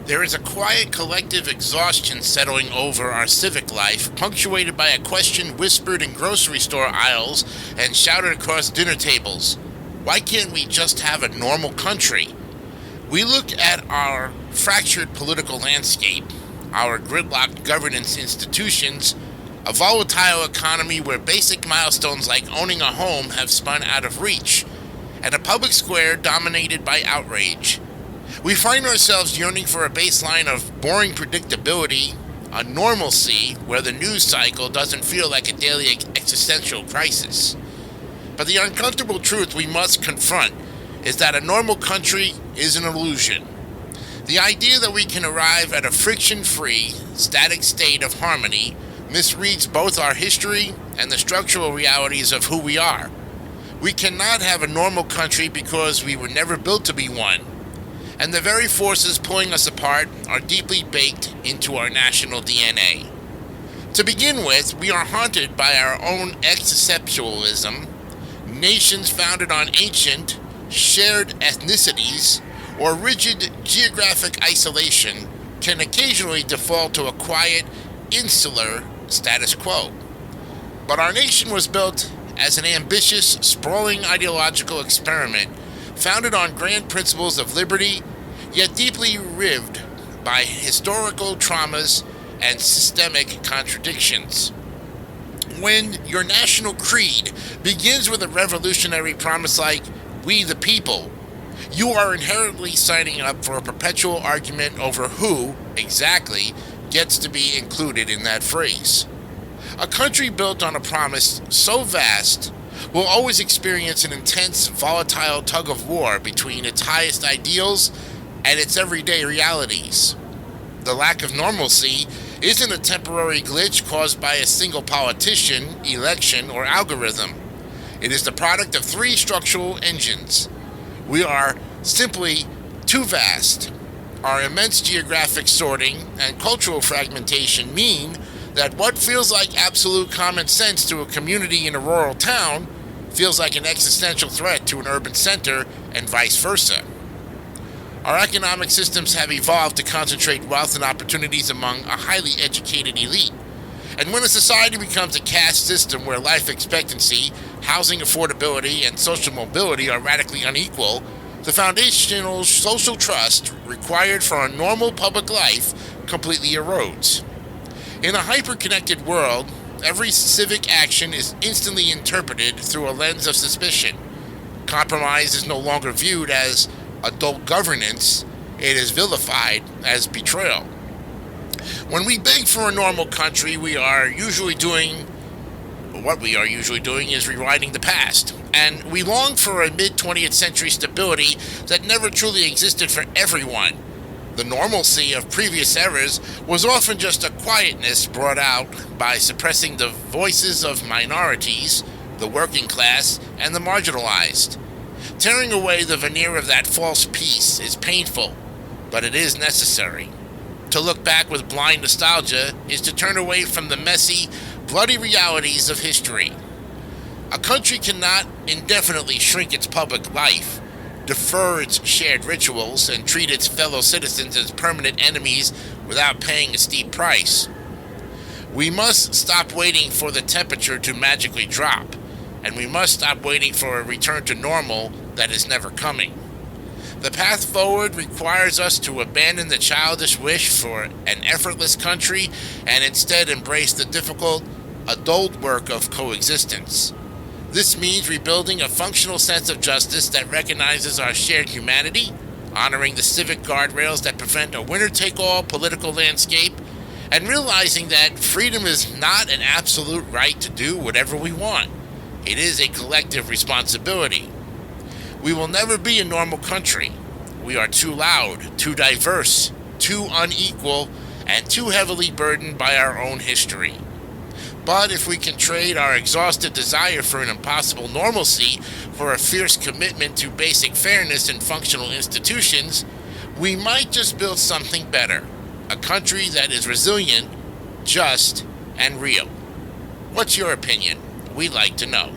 There is a quiet collective exhaustion settling over our civic life, punctuated by a question whispered in grocery store aisles and shouted across dinner tables. Why can't we just have a normal country? We look at our fractured political landscape, our gridlocked governance institutions, a volatile economy where basic milestones like owning a home have spun out of reach, and a public square dominated by outrage. We find ourselves yearning for a baseline of boring predictability, a normalcy where the news cycle doesn't feel like a daily existential crisis. But the uncomfortable truth we must confront is that a normal country is an illusion. The idea that we can arrive at a friction-free, static state of harmony misreads both our history and the structural realities of who we are. We cannot have a normal country because we were never built to be one, and the very forces pulling us apart are deeply baked into our national DNA. To begin with, we are haunted by our own exceptionalism. Nations founded on ancient, shared ethnicities or rigid geographic isolation can occasionally default to a quiet, insular status quo. But our nation was built as an ambitious, sprawling ideological experiment founded on grand principles of liberty, yet deeply rived by historical traumas and systemic contradictions. When your national creed begins with a revolutionary promise like, "We the people," you are inherently signing up for a perpetual argument over who, exactly, gets to be included in that phrase. A country built on a promise so vast will always experience an intense, volatile tug of war between its highest ideals and its everyday realities. The lack of normalcy isn't a temporary glitch caused by a single politician, election, or algorithm. It is the product of three structural engines. We are simply too vast. Our immense geographic sorting and cultural fragmentation mean that what feels like absolute common sense to a community in a rural town feels like an existential threat to an urban center, and vice versa. Our economic systems have evolved to concentrate wealth and opportunities among a highly educated elite. And when a society becomes a caste system where life expectancy, housing affordability, and social mobility are radically unequal, the foundational social trust required for a normal public life completely erodes. In a hyper-connected world, every civic action is instantly interpreted through a lens of suspicion. Compromise is no longer viewed as adult governance, it is vilified as betrayal. When we beg for a normal country, what we are usually doing is rewriting the past. And we long for a mid-20th century stability that never truly existed for everyone. The normalcy of previous eras was often just a quietness brought out by suppressing the voices of minorities, the working class, and the marginalized. Tearing away the veneer of that false peace is painful, but it is necessary. To look back with blind nostalgia is to turn away from the messy, bloody realities of history. A country cannot indefinitely shrink its public life, defer its shared rituals, and treat its fellow citizens as permanent enemies without paying a steep price. We must stop waiting for the temperature to magically drop, and we must stop waiting for a return to normal that is never coming. The path forward requires us to abandon the childish wish for an effortless country and instead embrace the difficult, adult work of coexistence. This means rebuilding a functional sense of justice that recognizes our shared humanity, honoring the civic guardrails that prevent a winner-take-all political landscape, and realizing that freedom is not an absolute right to do whatever we want. It is a collective responsibility. We will never be a normal country. We are too loud, too diverse, too unequal, and too heavily burdened by our own history. But if we can trade our exhausted desire for an impossible normalcy for a fierce commitment to basic fairness and functional institutions, we might just build something better. A country that is resilient, just, and real. What's your opinion? We'd like to know.